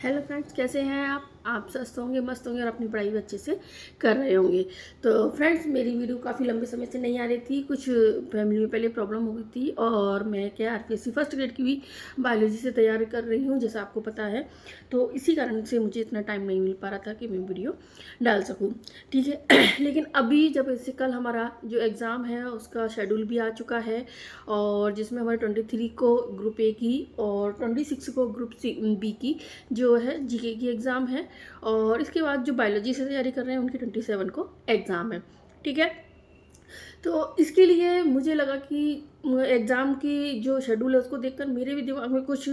Hello friends, कैसे हैं आप स्वस्थ होंगे, मस्त होंगे और अपनी पढ़ाई भी अच्छे से कर रहे होंगे। तो फ्रेंड्स, मेरी वीडियो काफ़ी लंबे समय से नहीं आ रही थी। कुछ फैमिली में पहले प्रॉब्लम हो गई थी और मैं क्या आरपीएससी फर्स्ट ग्रेड की भी बायोलॉजी से तैयारी कर रही हूँ, जैसा आपको पता है। तो इसी कारण से मुझे इतना टाइम नहीं मिल पा रहा था कि मैं वीडियो डाल सकूँ, ठीक है। लेकिन अभी जब इससे कल हमारा जो एग्ज़ाम है उसका शेड्यूल भी आ चुका है, और जिसमें हमारे 23 को ग्रुप ए की और 26 को ग्रुप बी की जो है जीके की एग्ज़ाम है, और इसके बाद जो बायोलॉजी से तैयारी कर रहे हैं उनकी 27 को एग्ज़ाम है, ठीक है। तो इसके लिए मुझे लगा कि एग्ज़ाम की जो शेड्यूल है उसको देखकर मेरे भी दिमाग में कुछ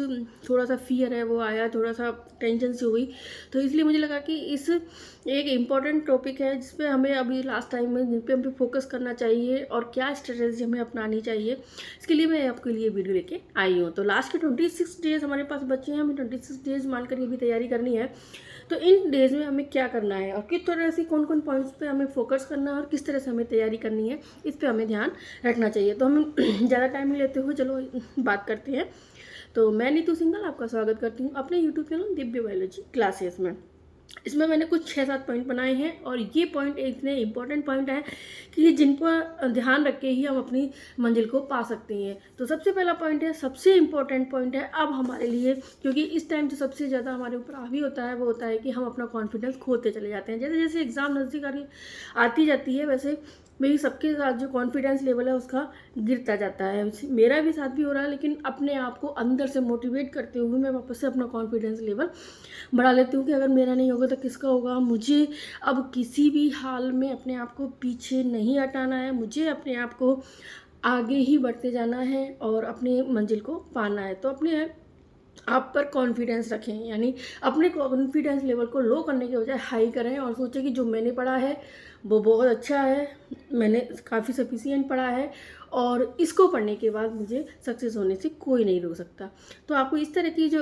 थोड़ा सा फियर है वो आया, थोड़ा सा टेंशन सी हुई। तो इसलिए मुझे लगा कि इस एक इम्पॉर्टेंट टॉपिक है जिस पे हमें अभी लास्ट टाइम में जिन पे हमें फोकस करना चाहिए और क्या स्ट्रेटेजी हमें अपनानी चाहिए, इसके लिए मैं आपके लिए वीडियो लेके आई हूँ। तो लास्ट के 26 डेज़ हमारे पास बच्चे हैं, हमें 26 डेज़ मानकर ये भी तैयारी करनी है। तो इन डेज़ में हमें क्या करना है और किस तरह से कौन कौन पॉइंट्स पे हमें फोकस करना है और किस तरह से हमें तैयारी करनी है, इस पे हमें ध्यान रखना चाहिए। तो हम ज़्यादा टाइम नहीं लेते हुए चलो बात करते हैं। तो मैं नीतू सिंघल आपका स्वागत करती हूँ अपने YouTube channel Divya biology classes में। इसमें मैंने कुछ 6-7 पॉइंट बनाए हैं, और ये पॉइंट इतने इंपॉर्टेंट पॉइंट है कि जिन पर ध्यान रख के ही हम अपनी मंजिल को पा सकते हैं। तो सबसे पहला पॉइंट है, सबसे इम्पॉर्टेंट पॉइंट है अब हमारे लिए, क्योंकि इस टाइम जो सबसे ज़्यादा हमारे ऊपर हावी होता है वो होता है कि हम अपना कॉन्फिडेंस खोते चले जाते हैं। जैसे जैसे एग्ज़ाम नज़दीक आती जाती है, वैसे मेरी सबके साथ जो कॉन्फिडेंस लेवल है उसका गिरता जाता है। मेरा भी साथ भी हो रहा है, लेकिन अपने आप को अंदर से मोटिवेट करते हुए मैं वापस से अपना कॉन्फिडेंस लेवल बढ़ा लेती हूँ कि अगर मेरा नहीं होगा तो किसका होगा। मुझे अब किसी भी हाल में अपने आप को पीछे नहीं हटाना है, मुझे अपने आप को आगे ही बढ़ते जाना है और अपनी मंजिल को पाना है। तो अपने आप पर कॉन्फिडेंस रखें, यानी अपने कॉन्फिडेंस लेवल को लो करने के बजाय हाई करें और सोचें कि जो मैंने पढ़ा है वो बहुत अच्छा है, मैंने काफ़ी सफिशिएंट पढ़ा है और इसको पढ़ने के बाद मुझे सक्सेस होने से कोई नहीं रोक सकता। तो आपको इस तरह की जो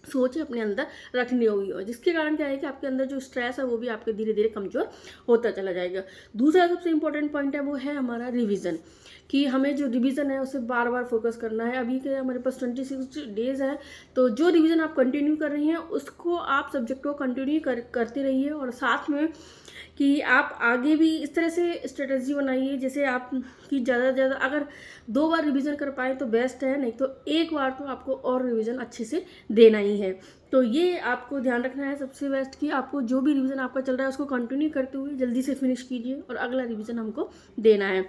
सोच अपने अंदर रखनी होगी, और जिसके कारण क्या है कि आपके अंदर जो स्ट्रेस है वो भी आपके धीरे धीरे कमज़ोर होता चला जाएगा। दूसरा सबसे इंपॉर्टेंट पॉइंट है वो है हमारा रिवीजन, कि हमें जो रिवीजन है उसे बार बार फोकस करना है। अभी के हमारे पास 26 डेज़ है, तो जो रिवीजन आप कंटिन्यू कर रही हैं उसको आप सब्जेक्ट को कंटिन्यू करते रहिए, और साथ में कि आप आगे भी इस तरह से स्ट्रेटजी बनाइए जैसे आप कि ज़्यादा से ज़्यादा अगर 2 बार रिवीजन कर पाए तो बेस्ट है, नहीं तो एक बार तो आपको और रिवीजन अच्छे से देना ही है। तो ये आपको ध्यान रखना है सबसे बेस्ट, कि आपको जो भी रिवीजन आपका चल रहा है उसको कंटिन्यू करते हुए जल्दी से फिनिश कीजिए और अगला रिवीजन हमको देना है।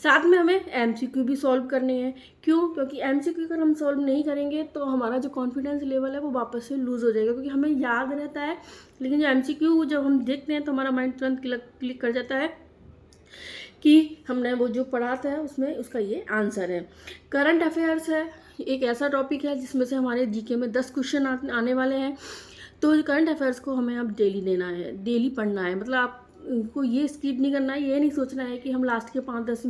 साथ में हमें एमसीक्यू भी सॉल्व करने हैं। क्यों? क्योंकि एमसीक्यू अगर हम सॉल्व नहीं करेंगे तो हमारा जो कॉन्फिडेंस लेवल है वो वापस से लूज़ हो जाएगा, क्योंकि हमें याद रहता है, लेकिन जो एमसीक्यू जब हम देखते हैं तो हमारा माइंड तुरंत क्लिक कर जाता है कि हमने वो जो पढ़ा था उसमें उसका ये आंसर है। करंट अफेयर्स है एक ऐसा टॉपिक है जिसमें से हमारे जीके में 10 क्वेश्चन आने वाले हैं। तो करंट अफेयर्स को हमें अब डेली देना है, डेली पढ़ना है। मतलब आप को ये स्किप नहीं करना है, ये नहीं सोचना है कि हम लास्ट के 5-10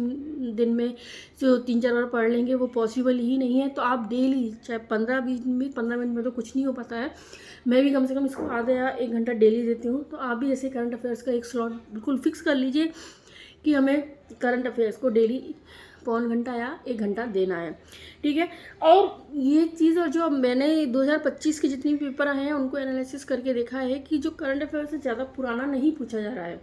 दिन में जो 3-4 बार पढ़ लेंगे, वो पॉसिबल ही नहीं है। तो आप डेली चाहे 15-20 मिनट, 15 मिनट में तो कुछ नहीं हो पाता है, मैं भी कम से कम इसको आधा या 1 घंटा डेली देती हूँ। तो आप भी जैसे करंट अफेयर्स का एक स्लॉट बिल्कुल फिक्स कर लीजिए कि हमें करंट अफेयर्स को डेली 1.25 घंटा या 1 घंटा देना है, ठीक है। और ये चीज़, और जो मैंने 2025 के जितने भी पेपर आए हैं उनको एनालिसिस करके देखा है कि जो करंट अफेयर से ज़्यादा पुराना नहीं पूछा जा रहा है।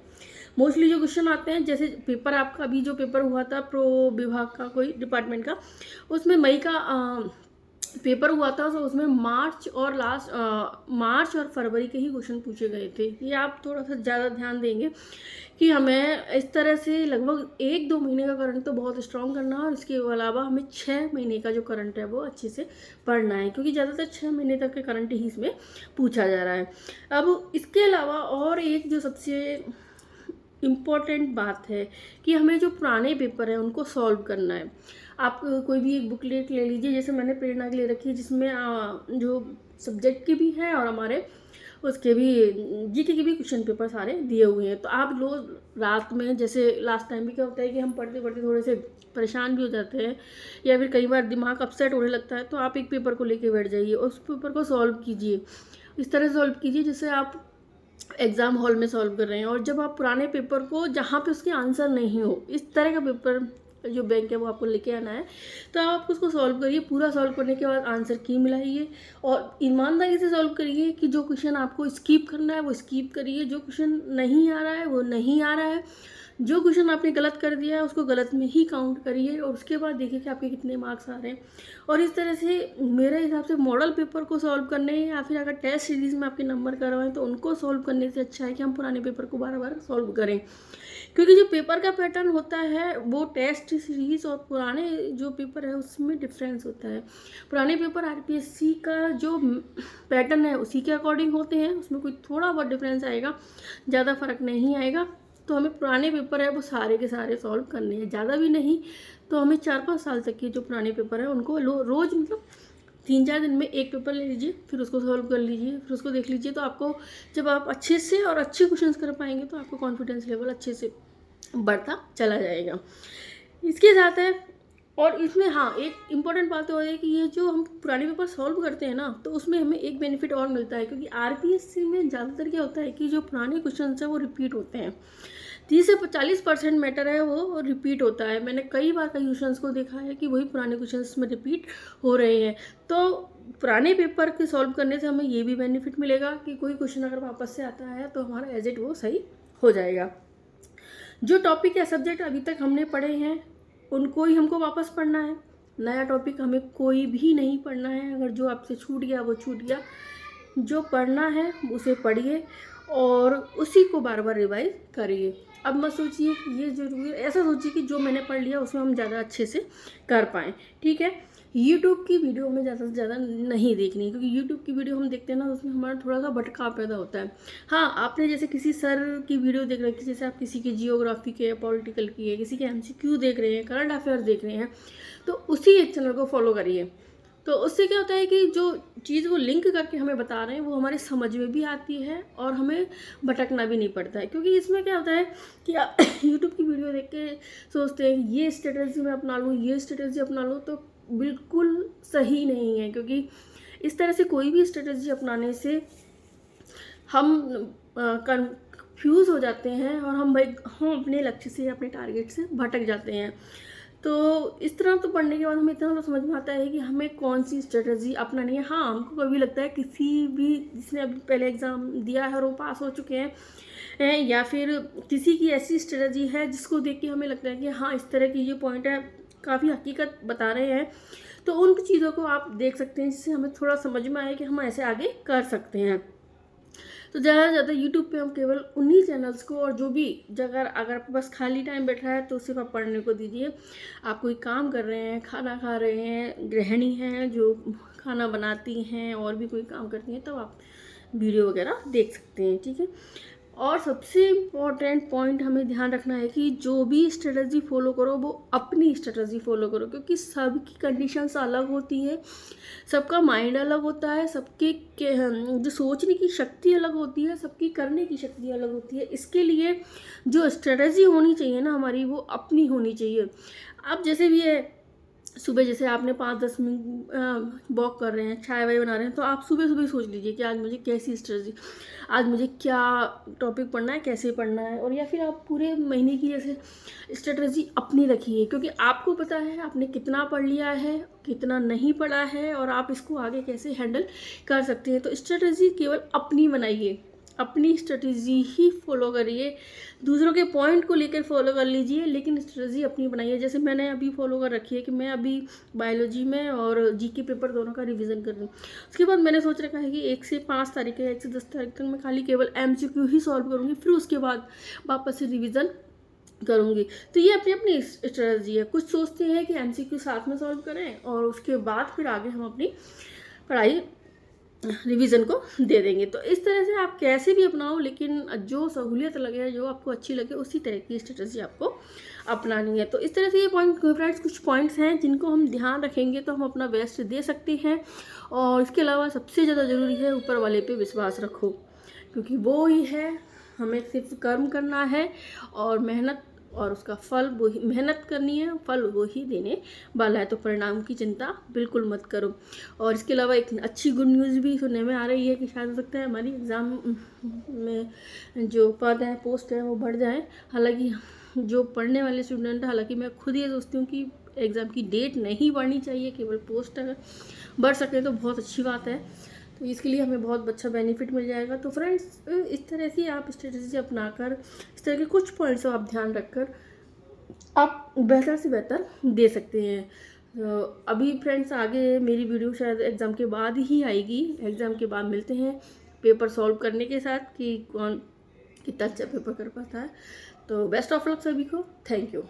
मोस्टली जो क्वेश्चन आते हैं, जैसे पेपर आपका अभी जो पेपर हुआ था प्रो विभाग का कोई डिपार्टमेंट का, उसमें मई का पेपर हुआ था, तो उसमें मार्च और फरवरी के ही क्वेश्चन पूछे गए थे। ये आप थोड़ा सा ज़्यादा ध्यान देंगे कि हमें इस तरह से लगभग 1-2 महीने का करंट तो बहुत स्ट्रॉन्ग करना है, और इसके अलावा हमें 6 महीने का जो करंट है वो अच्छे से पढ़ना है, क्योंकि ज़्यादातर 6 महीने तक के करंट ही इसमें पूछा जा रहा है। अब इसके अलावा और एक जो सबसे इम्पॉर्टेंट बात है कि हमें जो पुराने पेपर हैं उनको सॉल्व करना है। आप कोई भी एक बुकलेट ले लीजिए, जैसे मैंने प्रेरणा की ले रखी है, जिसमें जो सब्जेक्ट के भी हैं और हमारे उसके भी जीके के भी क्वेश्चन पेपर सारे दिए हुए हैं। तो आप लोग रात में, जैसे लास्ट टाइम भी क्या होता है कि हम पढ़ते पढ़ते थोड़े से परेशान भी हो जाते हैं, या फिर कई बार दिमाग अपसेट होने लगता है, तो आप एक पेपर को लेके बैठ जाइए और उस पेपर को सॉल्व कीजिए। इस तरह सॉल्व कीजिए जैसे आप एग्ज़ाम हॉल में सॉल्व कर रहे हैं, और जब आप पुराने पेपर को जहाँ पे उसके आंसर नहीं हो, इस तरह का पेपर जो बैंक है वो आपको लेके आना है। तो आप उसको सॉल्व करिए, पूरा सॉल्व करने के बाद आंसर की मिलाइए और ईमानदारी से सॉल्व करिए कि जो क्वेश्चन आपको स्किप करना है वो स्किप करिए, जो क्वेश्चन नहीं आ रहा है वो नहीं आ रहा है, जो क्वेश्चन आपने गलत कर दिया है उसको गलत में ही काउंट करिए और उसके बाद देखिए कि आपके कितने मार्क्स आ रहे हैं। और इस तरह से मेरे हिसाब से मॉडल पेपर को सॉल्व करने या फिर अगर टेस्ट सीरीज़ में आपके नंबर करवाएं तो उनको सॉल्व करने से अच्छा है कि हम पुराने पेपर को बार बार सॉल्व करें, क्योंकि जो पेपर का पैटर्न होता है वो टेस्ट सीरीज़ और पुराने जो पेपर है उसमें डिफरेंस होता है। पुराने पेपर आरपीएससी का जो पैटर्न है उसी के अकॉर्डिंग होते हैं, उसमें कोई थोड़ा बहुत डिफरेंस आएगा, ज़्यादा फर्क नहीं आएगा। तो हमें पुराने पेपर है वो सारे के सारे सॉल्व करने हैं, ज़्यादा भी नहीं। तो हमें 4-5 साल तक के जो पुराने पेपर है उनको रोज़ मतलब 3-4 दिन में एक पेपर ले लीजिए, फिर उसको सॉल्व कर लीजिए, फिर उसको देख लीजिए। तो आपको जब आप अच्छे से और अच्छे क्वेश्चंस कर पाएंगे तो आपको कॉन्फिडेंस लेवल अच्छे से बढ़ता चला जाएगा। इसके साथ है और इसमें हाँ एक इम्पॉर्टेंट बात तो है कि ये जो हम पुराने पेपर सॉल्व करते हैं ना तो उसमें हमें एक बेनिफिट और मिलता है, क्योंकि आरपीएससी में ज़्यादातर क्या होता है कि जो पुराने क्वेश्चन है वो रिपीट होते हैं। 30 से 40% मैटर है वो रिपीट होता है। मैंने कई बार कई क्वेश्चंस को देखा है कि वही पुराने क्वेश्चंस में रिपीट हो रहे हैं। तो पुराने पेपर के सॉल्व करने से हमें ये भी बेनिफिट मिलेगा कि कोई क्वेश्चन अगर वापस से आता है तो हमारा एज इट वो सही हो जाएगा। जो टॉपिक या सब्जेक्ट अभी तक हमने पढ़े हैं उनको ही हमको वापस पढ़ना है, नया टॉपिक हमें कोई भी नहीं पढ़ना है। अगर जो आपसे छूट गया वो छूट गया, जो पढ़ना है उसे पढ़िए और उसी को बार बार रिवाइज करिए। अब मत सोचिए कि ये जरूरी है, ऐसा सोचिए कि जो मैंने पढ़ लिया उसमें हम ज़्यादा अच्छे से कर पाएँ। ठीक है, यूट्यूब की वीडियो हमें ज़्यादा से ज़्यादा नहीं देखनी है, क्योंकि यूट्यूब की वीडियो हम देखते हैं ना उसमें हमारा थोड़ा सा भटकाव पैदा होता है। हाँ, आपने जैसे किसी सर की वीडियो देख रहे हैं, जैसे आप किसी की जियोग्राफी के, पॉलिटिकल की है, किसी के एमसीक्यू देख रहे हैं, करंट अफेयर्स देख रहे हैं, तो उसी एक चैनल को फॉलो करिए। तो उससे क्या होता है कि जो चीज़ वो लिंक करके हमें बता रहे हैं वो हमारे समझ में भी आती है और हमें भटकना भी नहीं पड़ता है। क्योंकि इसमें क्या होता है कि आप यूट्यूब की वीडियो देख के सोचते हैं ये स्ट्रेटजी मैं अपना लूँ, ये स्ट्रेटजी अपना लूँ, तो बिल्कुल सही नहीं है। क्योंकि इस तरह से कोई भी स्ट्रेटजी अपनाने से हम कंफ्यूज हो जाते हैं और हम अपने लक्ष्य से, अपने टारगेट से भटक जाते हैं। तो इस तरह तो पढ़ने के बाद हमें इतना तो समझ में आता है कि हमें कौन सी स्ट्रेटजी अपनानी है। हाँ, हमको कभी लगता है किसी भी जिसने अभी पहले एग्ज़ाम दिया है और वो पास हो चुके हैं या फिर किसी की ऐसी स्ट्रेटजी है जिसको देख के हमें लगता है कि हाँ इस तरह की ये पॉइंट है, काफ़ी हकीकत बता रहे हैं, तो उन चीज़ों को आप देख सकते हैं जिससे हमें थोड़ा समझ में आए कि हम ऐसे आगे कर सकते हैं। तो ज़्यादा से ज़्यादा यूट्यूब पे हम केवल उन्हीं चैनल्स को, और जो भी जगह अगर आपके पास खाली टाइम बैठा है तो सिर्फ आप पढ़ने को दीजिए। आप कोई काम कर रहे हैं, खाना खा रहे हैं, गृहिणी हैं जो खाना बनाती हैं और भी कोई काम करती हैं, तो आप वीडियो वगैरह देख सकते हैं। ठीक है, और सबसे इम्पॉर्टेंट पॉइंट हमें ध्यान रखना है कि जो भी स्ट्रेटजी फॉलो करो वो अपनी स्ट्रेटजी फॉलो करो, क्योंकि सबकी कंडीशंस अलग होती है, सबका माइंड अलग होता है, सबके जो सोचने की शक्ति अलग होती है, सबकी करने की शक्ति अलग होती है। इसके लिए जो स्ट्रेटजी होनी चाहिए ना हमारी, वो अपनी होनी चाहिए। अब जैसे भी है, सुबह जैसे आपने 5-10 मिनट वॉक कर रहे हैं, चाय वाय बना रहे हैं, तो आप सुबह सुबह सोच लीजिए कि आज मुझे कैसी स्ट्रेटजी, आज मुझे क्या टॉपिक पढ़ना है, कैसे पढ़ना है, और या फिर आप पूरे महीने की जैसे स्ट्रेटजी अपनी रखिए, क्योंकि आपको पता है आपने कितना पढ़ लिया है, कितना नहीं पढ़ा है, और आप इसको आगे कैसे हैंडल कर सकते हैं। तो स्ट्रेटजी केवल अपनी बनाइए, अपनी स्ट्रेटजी ही फॉलो करिए, दूसरों के पॉइंट को लेकर फॉलो कर लीजिए, लेकिन स्ट्रेटजी अपनी बनाइए। जैसे मैंने अभी फॉलो कर रखी है कि मैं अभी बायोलॉजी में और जीके पेपर दोनों का रिवीजन कर रही हूँ। उसके बाद मैंने सोच रखा है कि 1 से 5 तारीख या 1 से 10 तारीख तक मैं खाली केवल एमसीक्यू ही सॉल्व करूँगी, फिर उसके बाद वापस से रिविज़न करूँगी। तो ये अपनी अपनी स्ट्रेटजी है। कुछ सोचते हैं कि एमसीक्यू साथ में सॉल्व करें और उसके बाद फिर आगे हम अपनी पढ़ाई रिवीजन को दे देंगे। तो इस तरह से आप कैसे भी अपनाओ, लेकिन जो सहूलियत लगे, जो आपको अच्छी लगे, उसी तरह की स्ट्रेटजी आपको अपनानी है। तो इस तरह से ये पॉइंट फ्रेंड्स कुछ पॉइंट्स हैं जिनको हम ध्यान रखेंगे तो हम अपना बेस्ट दे सकते हैं। और इसके अलावा सबसे ज़्यादा ज़रूरी है ऊपर वाले पे विश्वास रखो, क्योंकि वो ही है, हमें सिर्फ कर्म करना है और मेहनत, और उसका फल वही, मेहनत करनी है, फल वो ही देने वाला है। तो परिणाम की चिंता बिल्कुल मत करो। और इसके अलावा एक अच्छी गुड न्यूज़ भी सुनने में आ रही है कि शायद हो सकता है हमारी एग्ज़ाम में जो पद हैं, पोस्ट हैं, वो बढ़ जाएं। हालांकि जो पढ़ने वाले स्टूडेंट, हालांकि मैं खुद ये सोचती हूँ कि एग्ज़ाम की डेट नहीं बढ़नी चाहिए, केवल पोस्ट अगर बढ़ सके तो बहुत अच्छी बात है। तो इसके लिए हमें बहुत अच्छा बेनिफिट मिल जाएगा। तो फ्रेंड्स इस तरह से आप स्ट्रेटजी अपनाकर, इस तरह के कुछ पॉइंट्स आप ध्यान रखकर आप बेहतर से बेहतर दे सकते हैं। तो अभी फ्रेंड्स आगे मेरी वीडियो शायद एग्ज़ाम के बाद ही आएगी। एग्ज़ाम के बाद मिलते हैं पेपर सॉल्व करने के साथ कि कौन कितना अच्छा पेपर कर पाता है। तो बेस्ट ऑफ लक सभी को। Thank you.